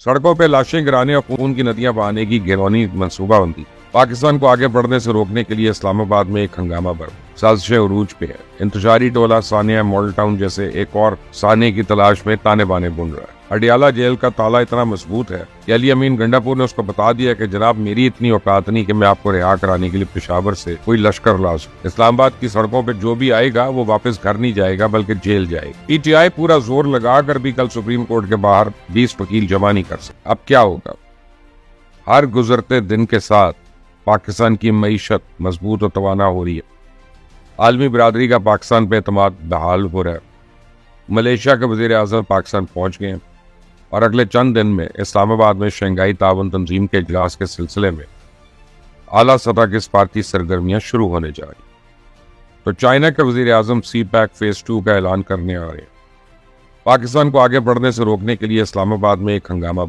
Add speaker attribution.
Speaker 1: सड़कों पर लाशें गिराने और खून की नदियां बहाने की घिनौनी मंसूबाबंदी। पाकिस्तान को आगे बढ़ने से रोकने के लिए इस्लामाबाद में एक हंगामा बढ़ साजिशें उरूज पे है। इंतजारी टोला सानिया मॉडल टाउन जैसे एक और साने की तलाश में ताने बाने बुन रहा है। अडियाला जेल का ताला इतना मजबूत है कि अली अमीन गंडापुर ने उसको बता दिया कि जनाब मेरी इतनी औकात नहीं कि मैं आपको रिहा कराने के लिए पेशावर से कोई लश्कर ला सकूं। इस्लामाबाद की सड़कों पर जो भी आएगा वो वापस घर नहीं जाएगा बल्कि जेल जाएगा। पीटीआई पूरा जोर लगाकर भी कल सुप्रीम कोर्ट के बाहर 20 वकील जमा नहीं कर सकते। अब क्या होगा? हर गुजरते दिन के साथ पाकिस्तान की मईशत मजबूत और तवाना हो रही है। आलमी बिरादरी का पाकिस्तान पे एतमाद बहाल हो रहा है। मलेशिया के वजीर आजम पाकिस्तान पहुंच गए हैं और अगले चंद दिन में इस्लामाबाद में शंघाई ताउन तंजीम के इजलास के सिलसिले में आला सतह की सफारती सरगर्मियां शुरू होने जा रही। तो चाइना के वजीर आजम सी पैक फेज 2 का ऐलान करने आ रहे हैं। पाकिस्तान को आगे बढ़ने से रोकने के लिए इस्लामाबाद में एक हंगामा